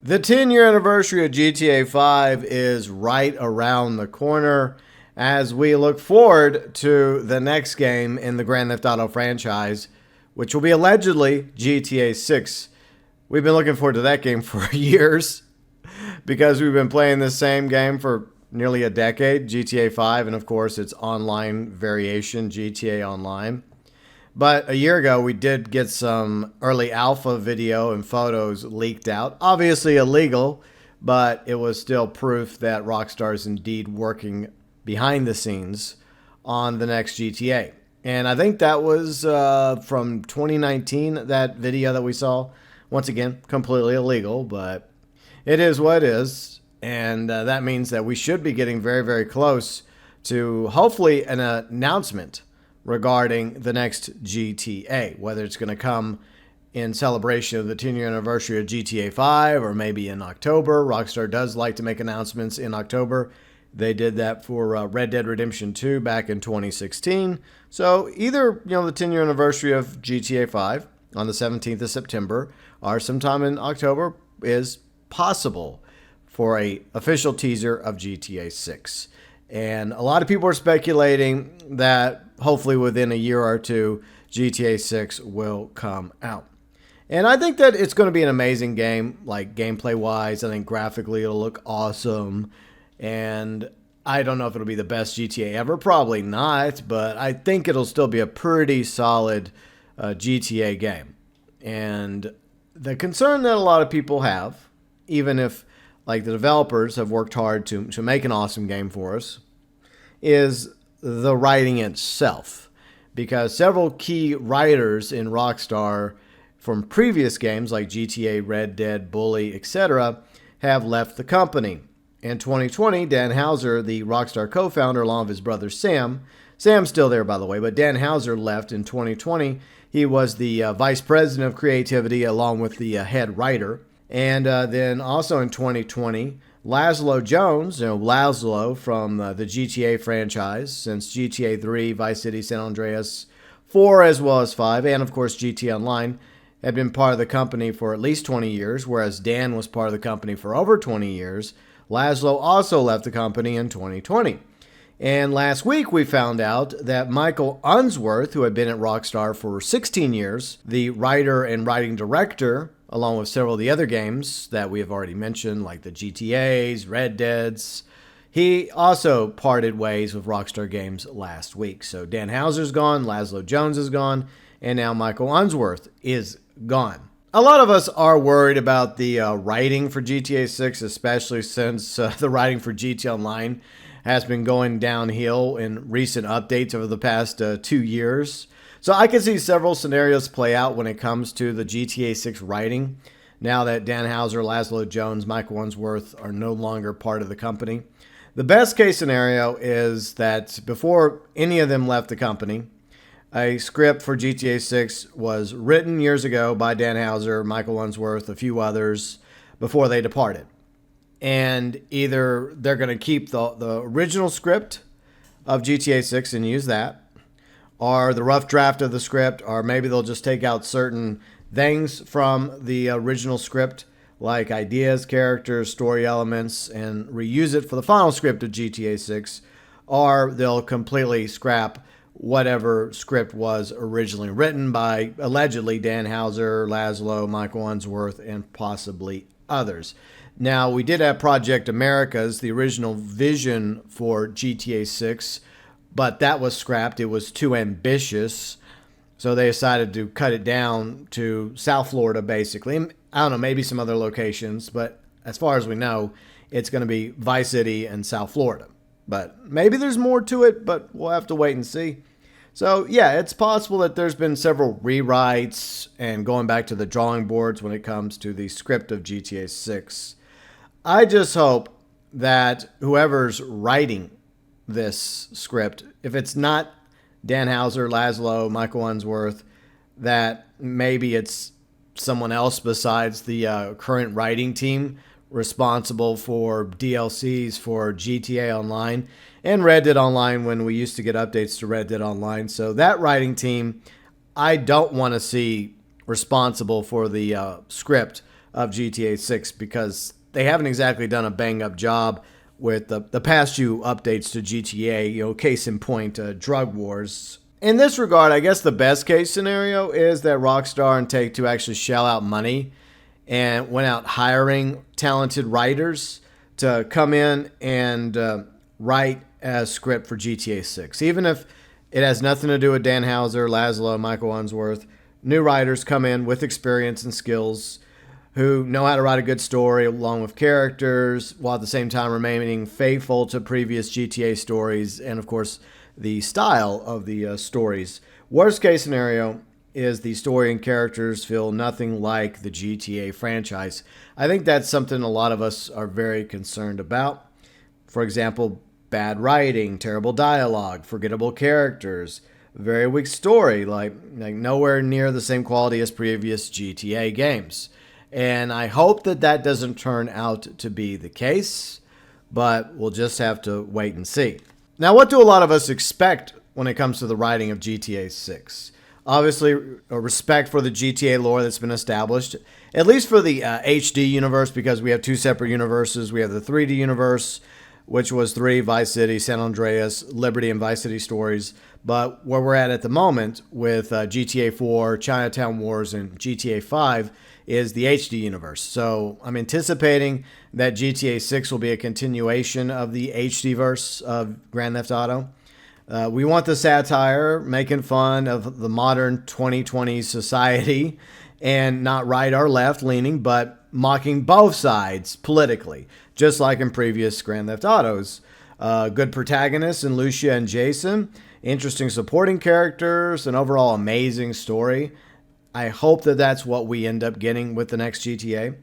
The 10-year anniversary of GTA 5 is right around the corner as we look forward to the next game in the Grand Theft Auto franchise, which will be allegedly GTA 6. We've been looking forward to that game for years because we've been playing the same game for nearly a decade, GTA 5, and of course its online variation, GTA Online. But a year ago, we did get some early alpha video and photos leaked out. Obviously illegal, but it was still proof that Rockstar is indeed working behind the scenes on the next GTA. And I think that was from 2019, that video that we saw. Once again, completely illegal, but it is what it is. And that means that we should be getting very, very close to hopefully an announcement regarding the next GTA, whether it's going to come in celebration of the 10-year anniversary of GTA 5 or maybe in October. Rockstar does like to make announcements in October. They did that for Red Dead Redemption 2 back in 2016. So either, the 10-year anniversary of GTA 5 on the 17th of September or sometime in October is possible for a official teaser of GTA 6. And a lot of people are speculating that hopefully within a year or two, GTA 6 will come out. And I think that it's going to be an amazing game, like gameplay-wise. I think graphically it'll look awesome. And I don't know if it'll be the best GTA ever. Probably not. But I think it'll still be a pretty solid GTA game. And the concern that a lot of people have, even if like the developers have worked hard to make an awesome game for us, is the writing itself. Because several key writers in Rockstar from previous games like GTA, Red Dead, Bully, etc. have left the company. In 2020, Dan Houser, the Rockstar co-founder, along with his brother Sam's still there by the way, but Dan Houser left in 2020. He was the vice president of creativity along with the head writer. And then also in 2020, Lazlow Jones, Lazlow from the GTA franchise, since GTA 3, Vice City, San Andreas, 4 as well as 5, and of course GTA Online, had been part of the company for at least 20 years, whereas Dan was part of the company for over 20 years. Lazlow also left the company in 2020. And last week we found out that Michael Unsworth, who had been at Rockstar for 16 years, the writer and writing director, along with several of the other games that we have already mentioned, like the GTAs, Red Deads, he also parted ways with Rockstar Games last week. So Dan Houser's gone, Lazlow Jones is gone, and now Michael Unsworth is gone. A lot of us are worried about the writing for GTA 6, especially since the writing for GTA Online has been going downhill in recent updates over the past 2 years. So I can see several scenarios play out when it comes to the GTA 6 writing, now that Dan Houser, Lazlow Jones, Michael Unsworth are no longer part of the company. The best case scenario is that before any of them left the company, a script for GTA 6 was written years ago by Dan Houser, Michael Unsworth, a few others, before they departed. And either they're going to keep the original script of GTA 6 and use that, or the rough draft of the script, or maybe they'll just take out certain things from the original script, like ideas, characters, story elements, and reuse it for the final script of GTA 6, or they'll completely scrap whatever script was originally written by, allegedly, Dan Houser, Lazlow, Michael Unsworth, and possibly others. Now, we did have Project America's, the original vision for GTA 6, but that was scrapped. It was too ambitious, so they decided to cut it down to South Florida, basically. I don't know, maybe some other locations, but as far as we know, it's going to be Vice City and South Florida. But maybe there's more to it, but we'll have to wait and see. So, yeah, it's possible that there's been several rewrites and going back to the drawing boards when it comes to the script of GTA 6. I just hope that whoever's writing this script, if it's not Dan Houser, Lazlow, Michael Unsworth, that maybe it's someone else besides the current writing team responsible for DLCs for GTA Online and Red Dead Online when we used to get updates to Red Dead Online. So that writing team, I don't want to see responsible for the script of GTA 6 because they haven't exactly done a bang-up job with the past few updates to GTA, case in point, Drug Wars. In this regard, I guess the best case scenario is that Rockstar and Take-Two actually shell out money and went out hiring talented writers to come in and write a script for GTA 6. Even if it has nothing to do with Dan Houser, Lazlow, Michael Unsworth, new writers come in with experience and skills who know how to write a good story along with characters while at the same time remaining faithful to previous GTA stories and, of course, the style of the stories. Worst case scenario is the story and characters feel nothing like the GTA franchise. I think that's something a lot of us are very concerned about. For example, bad writing, terrible dialogue, forgettable characters, very weak story, like nowhere near the same quality as previous GTA games. And I hope that that doesn't turn out to be the case, but we'll just have to wait and see. Now, what do a lot of us expect when it comes to the writing of GTA 6? Obviously, a respect for the GTA lore that's been established, at least for the HD universe, because we have two separate universes. We have the 3D universe, which was 3, Vice City, San Andreas, Liberty, and Vice City stories. But where we're at the moment with GTA 4, Chinatown Wars, and GTA 5 is the HD universe. So I'm anticipating that GTA 6 will be a continuation of the HD verse of Grand Theft Auto. We want the satire, making fun of the modern 2020 society and not right or left leaning, but mocking both sides politically, just like in previous Grand Theft Autos. Good protagonists in Lucia and Jason, interesting supporting characters, an overall amazing story. I hope that that's what we end up getting with the next GTA.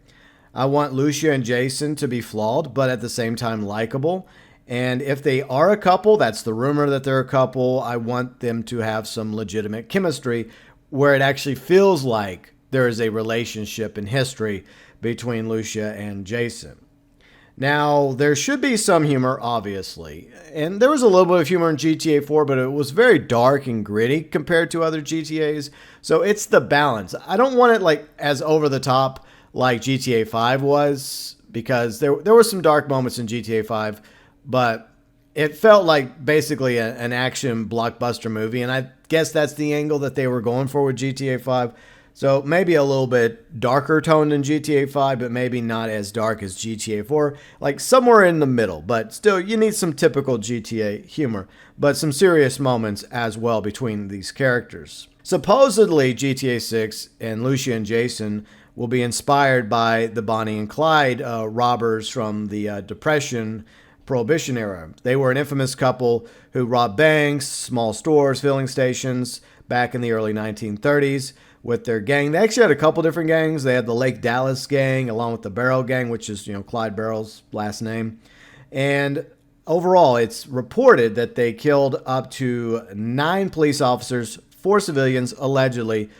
I want Lucia and Jason to be flawed, but at the same time likable. And if they are a couple, that's the rumor that they're a couple, I want them to have some legitimate chemistry where it actually feels like there is a relationship in history between Lucia and Jason. Now, there should be some humor, obviously. And there was a little bit of humor in GTA 4, but it was very dark and gritty compared to other GTAs. So it's the balance. I don't want it like as over the top like GTA 5 was, because there were some dark moments in GTA 5, but it felt like basically an action blockbuster movie. And I guess that's the angle that they were going for with GTA 5. So maybe a little bit darker tone than GTA 5, but maybe not as dark as GTA 4. Like somewhere in the middle, but still you need some typical GTA humor, but some serious moments as well between these characters. Supposedly GTA 6 and Lucia and Jason will be inspired by the Bonnie and Clyde robbers from the Depression Prohibition era. They were an infamous couple who robbed banks, small stores, filling stations back in the early 1930s. With their gang. They actually had a couple different gangs. They had the Lake Dallas gang along with the Barrel gang, which is, Clyde Barrel's last name. And overall, it's reported that they killed up to 9 police officers, 4 civilians, allegedly,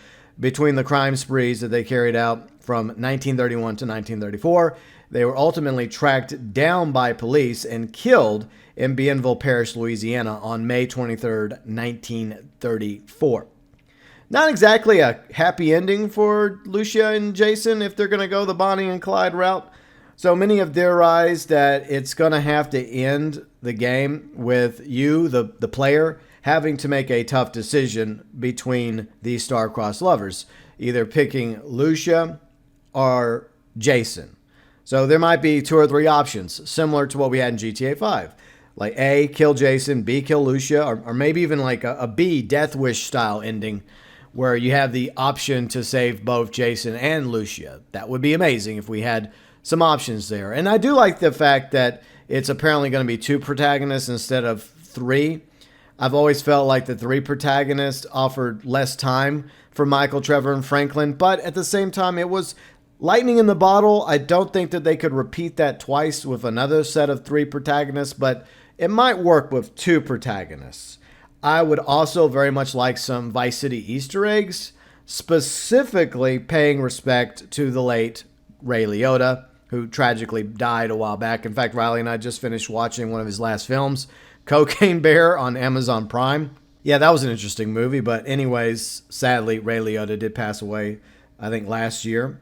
between the crime sprees that they carried out from 1931 to 1934. They were ultimately tracked down by police and killed in Bienville Parish, Louisiana on May 23rd, 1934. Not exactly a happy ending for Lucia and Jason if they're going to go the Bonnie and Clyde route. So many have theorized that it's going to have to end the game with you, the player, having to make a tough decision between these star-crossed lovers, either picking Lucia or Jason. So there might be 2 or 3 options, similar to what we had in GTA 5. Like A, kill Jason, B, kill Lucia, or maybe even like a B, Death Wish style ending, where you have the option to save both Jason and Lucia. That would be amazing if we had some options there. And I do like the fact that it's apparently going to be 2 protagonists instead of 3. I've always felt like the 3 protagonists offered less time for Michael, Trevor, and Franklin, but at the same time, it was lightning in the bottle. I don't think that they could repeat that twice with another set of 3 protagonists, but it might work with 2 protagonists. I would also very much like some Vice City Easter eggs, specifically paying respect to the late Ray Liotta, who tragically died a while back. In fact, Riley and I just finished watching one of his last films, Cocaine Bear, on Amazon Prime. Yeah, that was an interesting movie, but anyways, sadly, Ray Liotta did pass away, I think, last year.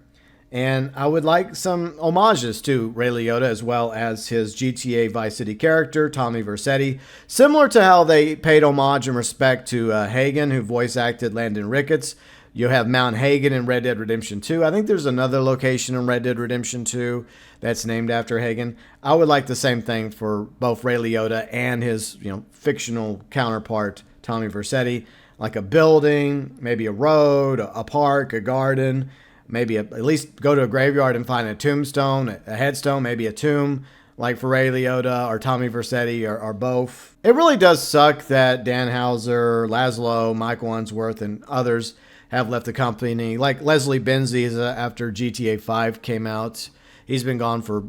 And I would like some homages to Ray Liotta as well as his GTA Vice City character, Tommy Vercetti, similar to how they paid homage and respect to Hagen, who voice acted Landon Ricketts. You have Mount Hagen in Red Dead Redemption 2. I think there's another location in Red Dead Redemption 2 that's named after Hagen. I would like the same thing for both Ray Liotta and his, fictional counterpart, Tommy Vercetti, like a building, maybe a road, a park, a garden, maybe at least go to a graveyard and find a tombstone, a headstone, maybe a tomb, like for Ray Liotta or Tommy Vercetti or both. It really does suck that Dan Houser, Lazlow, Michael Unsworth, and others have left the company. Like Leslie Benzies after GTA 5 came out. He's been gone for,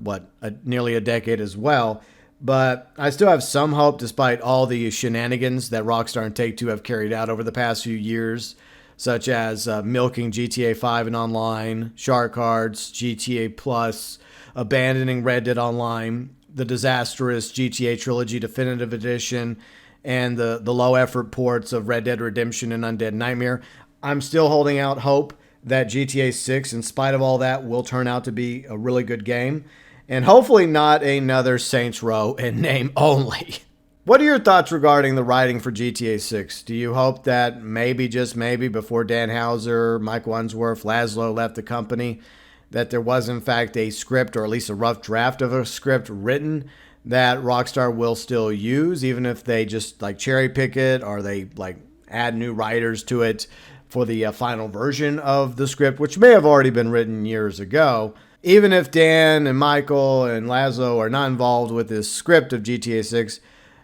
nearly a decade as well. But I still have some hope despite all the shenanigans that Rockstar and Take-Two have carried out over the past few years, such as milking GTA 5 and Online, Shark Cards, GTA Plus, abandoning Red Dead Online, the disastrous GTA Trilogy Definitive Edition, and the low-effort ports of Red Dead Redemption and Undead Nightmare. I'm still holding out hope that GTA 6, in spite of all that, will turn out to be a really good game. And hopefully not another Saints Row in name only. What are your thoughts regarding the writing for GTA 6? Do you hope that maybe, just maybe, before Dan Houser, Michael Unsworth, Lazlow left the company, that there was in fact a script, or at least a rough draft of a script written that Rockstar will still use, even if they just cherry pick it or they add new writers to it for the final version of the script, which may have already been written years ago. Even if Dan and Michael and Lazlow are not involved with this script of GTA 6,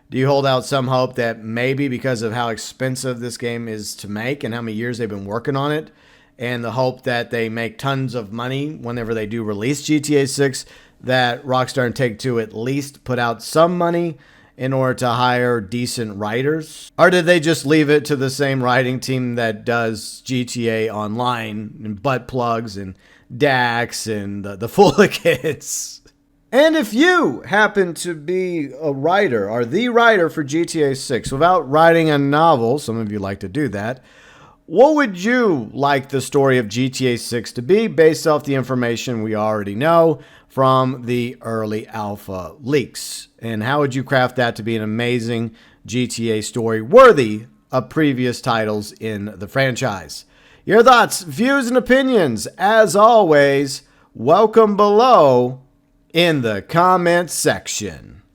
do you hold out some hope that maybe because of how expensive this game is to make and how many years they've been working on it, and the hope that they make tons of money whenever they do release GTA 6, that Rockstar and Take-Two at least put out some money in order to hire decent writers? Or did they just leave it to the same writing team that does GTA Online and butt plugs and Dax and the Foolikits? And if you happen to be a writer or the writer for GTA 6 without writing a novel, some of you like to do that, what would you like the story of GTA 6 to be based off the information we already know from the early alpha leaks? And how would you craft that to be an amazing GTA story worthy of previous titles in the franchise? Your thoughts, views, and opinions, as always, welcome below in the comments section.